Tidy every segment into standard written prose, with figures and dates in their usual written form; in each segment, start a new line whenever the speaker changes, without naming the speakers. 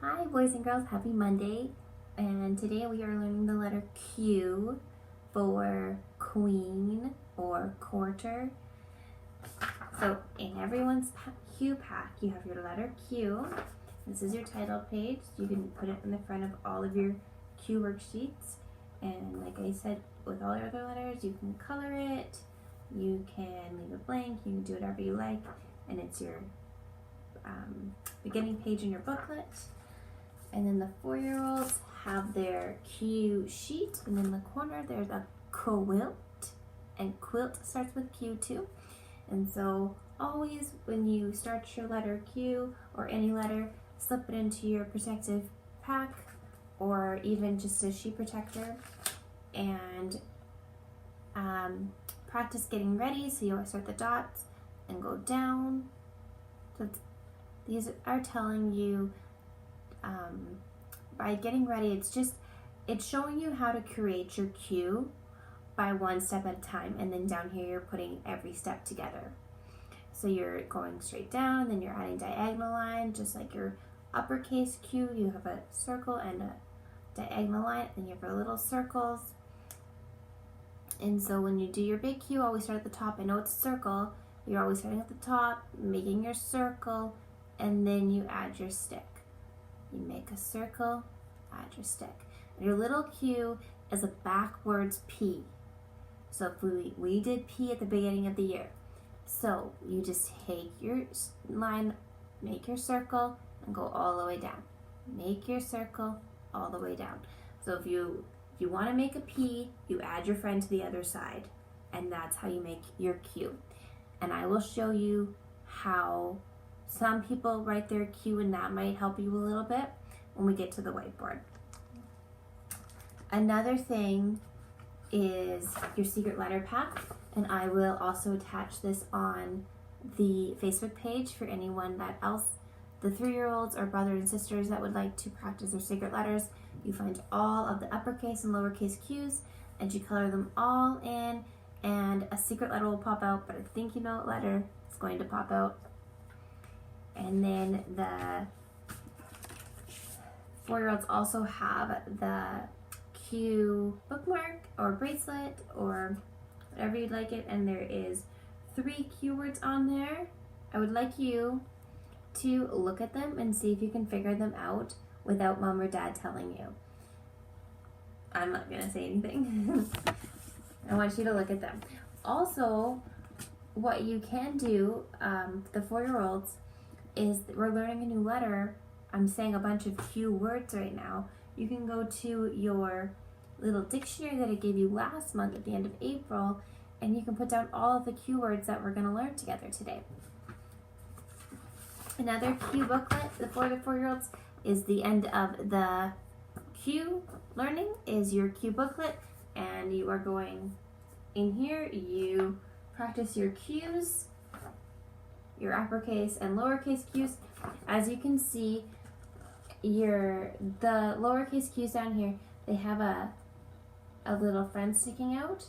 Hi boys and girls, happy Monday. And today we are learning the letter Q for queen or quarter. So in everyone's Q pack, you have your letter Q. This is your title page. You can put it in the front of all of your Q worksheets. And like I said, with all your other letters, you can color it, you can leave it blank, you can do whatever you like. And it's your beginning page in your booklet. And then the 4-year-olds have their Q sheet, and in the corner there's a quilt, and quilt starts with Q too. And so always when you start your letter Q or any letter, slip it into your protective pack or even just a sheet protector, and practice getting ready. So you always start the dots and go down. So these are telling you by getting ready, it's showing you how to create your Q by one step at a time, and then down here you're putting every step together. So you're going straight down, then you're adding diagonal line, just like your uppercase Q. You have a circle and a diagonal line, and you have your little circles. And so when you do your big Q, always start at the top. I know it's a circle. You're always starting at the top, making your circle, and then you add your stick. You make a circle, add your stick. And your little Q is a backwards P. So if we did P at the beginning of the year. So you just take your line, make your circle, and go all the way down. Make your circle all the way down. So if you want to make a P, you add your friend to the other side. And that's how you make your Q. And I will show you how some people write their Q, and that might help you a little bit when we get to the whiteboard. Another thing is your secret letter pack, and I will also attach this on the Facebook page for anyone that else, the 3-year-olds or brothers and sisters that would like to practice their secret letters. You find all of the uppercase and lowercase Q's, and you color them all in, and a secret letter will pop out, but I think you know what letter is going to pop out. And then the 4-year-olds also have the Q bookmark or bracelet or whatever you'd like it, and there is 3 Q words on there. I would like you to look at them and see if you can figure them out without mom or dad telling you. I'm not gonna say anything. I want you to look at them. Also, what you can do, the 4-year-olds, is we're learning a new letter. I'm saying a bunch of Q words right now. You can go to your little dictionary that I gave you last month at the end of April, and you can put down all of the Q words that we're going to learn together today. Another Q booklet for the 4-year-olds is the end of the Q learning is your Q booklet, and you are going in here, you practice your Q's, your uppercase and lowercase Q's. As you can see, the lowercase Q's down here, they have a little friend sticking out.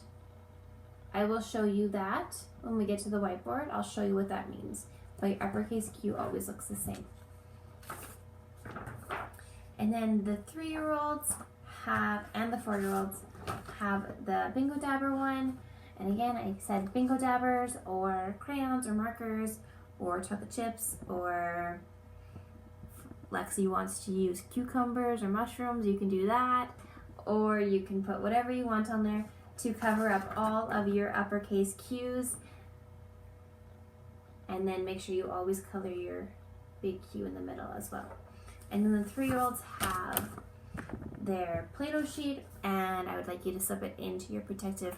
I will show you that when we get to the whiteboard. I'll show you what that means. But your uppercase Q always looks the same. And then the 3-year-olds and the 4-year-olds have the Bingo Dabber one. And again, I said Bingo Dabbers or crayons or markers or chocolate chips, or Lexi wants to use cucumbers or mushrooms, you can do that. Or you can put whatever you want on there to cover up all of your uppercase Q's. And then make sure you always color your big Q in the middle as well. And then the 3-year-olds have their Play-Doh sheet, and I would like you to slip it into your protective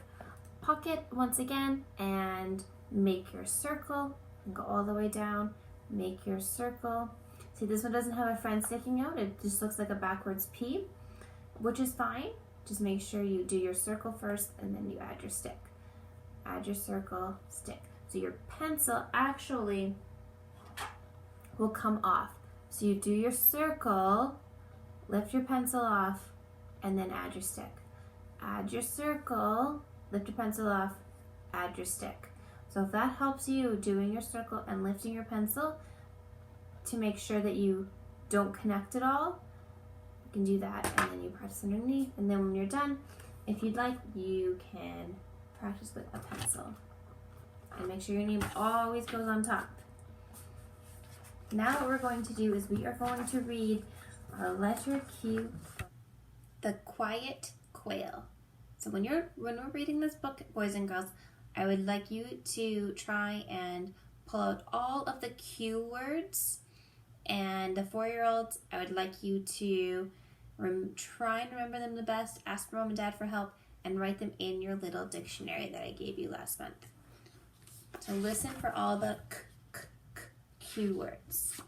pocket once again and make your circle and go all the way down. Make your circle. See, this one doesn't have a friend sticking out. It just looks like a backwards P, which is fine. Just make sure you do your circle first, and then you add your stick. Add your circle, stick. So your pencil actually will come off. So you do your circle, lift your pencil off, and then add your stick. Add your circle, lift your pencil off, add your stick. So if that helps you doing your circle and lifting your pencil to make sure that you don't connect it all, you can do that, and then you practice underneath, and then when you're done, if you'd like, you can practice with a pencil. And make sure your name always goes on top. Now what we're going to do is we are going to read our letter Q, The Quiet Quail. So when we're reading this book, boys and girls, I would like you to try and pull out all of the Q words. And the 4-year-olds, I would like you to try and remember them the best, ask Mom and Dad for help, and write them in your little dictionary that I gave you last month. So listen for all the Q words.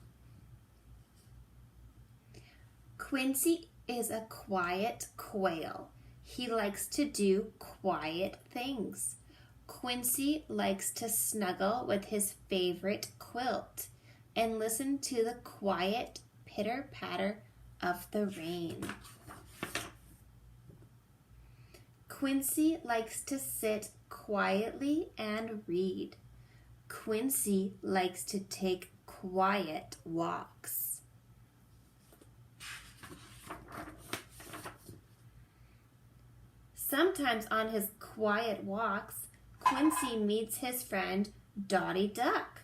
Quincy is a quiet quail. He likes to do quiet things. Quincy likes to snuggle with his favorite quilt and listen to the quiet pitter-patter of the rain. Quincy likes to sit quietly and read. Quincy likes to take quiet walks. Sometimes on his quiet walks, Quincy meets his friend Dottie Duck.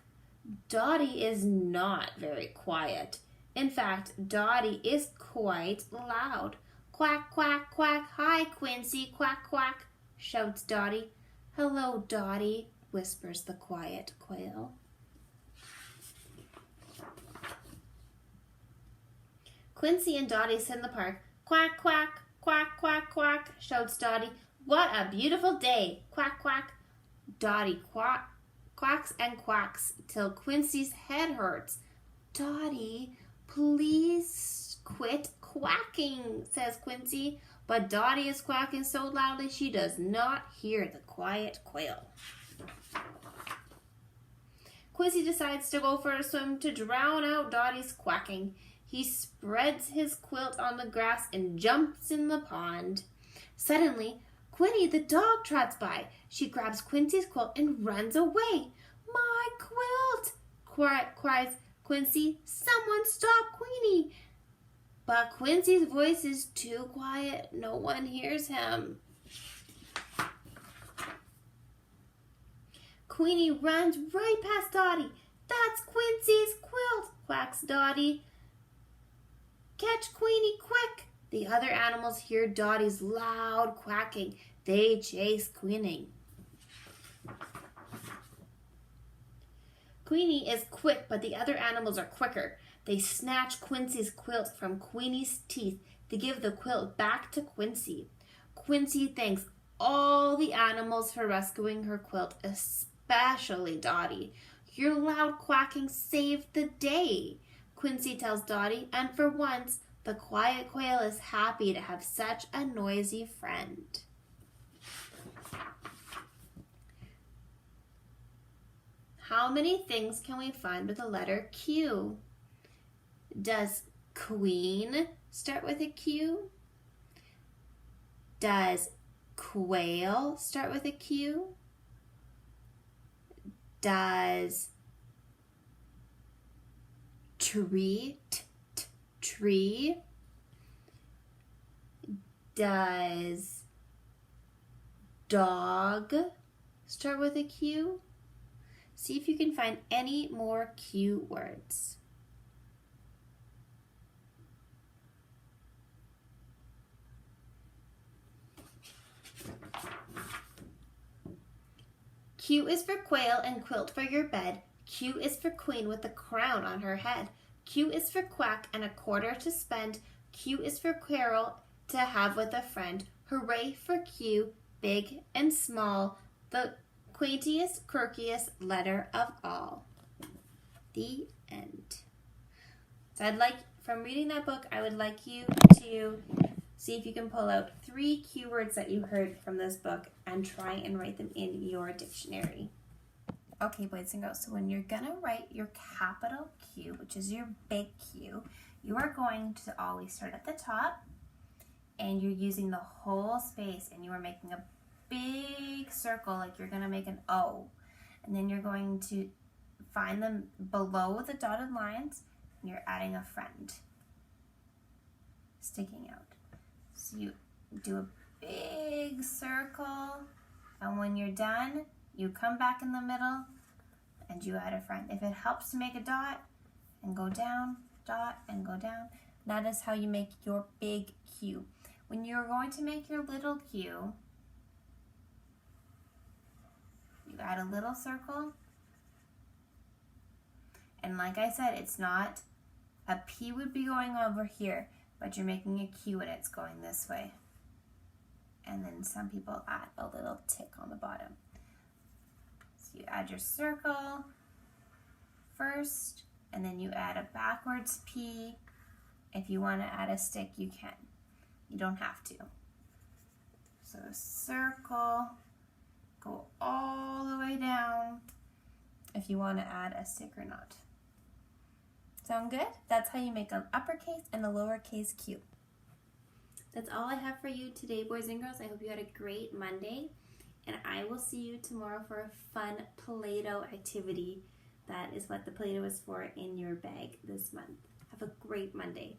Dottie is not very quiet. In fact, Dottie is quite loud. Quack, quack, quack. Hi, Quincy. Quack, quack, shouts Dottie. Hello, Dottie, whispers the quiet quail. Quincy and Dottie sit in the park. Quack, quack, quack, quack, quack, shouts Dottie. What a beautiful day. Quack, quack. Dottie quacks and quacks till Quincy's head hurts. Dottie, please quit quacking, says Quincy. But Dottie is quacking so loudly she does not hear the quiet quail. Quincy decides to go for a swim to drown out Dottie's quacking. He spreads his quilt on the grass and jumps in the pond. Suddenly, Quinny the dog trots by. She grabs Quincy's quilt and runs away. My quilt! Cries Quincy. Someone stop Queenie! But Quincy's voice is too quiet. No one hears him. Queenie runs right past Dottie. That's Quincy's quilt, quacks Dottie. Catch Queenie quick! The other animals hear Dottie's loud quacking. They chase Queenie. Queenie is quick, but the other animals are quicker. They snatch Quincy's quilt from Queenie's teeth to give the quilt back to Quincy. Quincy thanks all the animals for rescuing her quilt, especially Dottie. Your loud quacking saved the day, Quincy tells Dottie, and for once, the quiet quail is happy to have such a noisy friend. How many things can we find with the letter Q? Does queen start with a Q? Does quail start with a Q? Does tree, tree? Does dog start with a Q? See if you can find any more Q words. Q is for quail and quilt for your bed. Q is for queen with a crown on her head. Q is for quack and a quarter to spend. Q is for carol to have with a friend. Hooray for Q, big and small, the quaintiest, quirkiest letter of all. The end. So from reading that book, I would like you to see if you can pull out 3 keywords that you heard from this book and try and write them in your dictionary. Okay, boys and girls, so when you're gonna write your capital Q, which is your big Q, you are going to always start at the top and you're using the whole space and you are making a big circle like you're gonna make an O. And then you're going to find them below the dotted lines and you're adding a friend. sticking out. So you do a big circle, and when you're done, you come back in the middle and you add a friend. If it helps to make a dot and go down, dot and go down, that is how you make your big Q. When you're going to make your little Q, you add a little circle, and like I said, it's not, a P would be going over here, but you're making a Q and it's going this way. And then some people add a little tick on the bottom. So you add your circle first, and then you add a backwards P. If you want to add a stick, you can. You don't have to. So circle, go all the way down if you want to add a stick or not. Sound good? That's how you make an uppercase and a lowercase Q. That's all I have for you today, boys and girls. I hope you had a great Monday, and I will see you tomorrow for a fun Play-Doh activity. That is what the Play-Doh is for in your bag this month. Have a great Monday.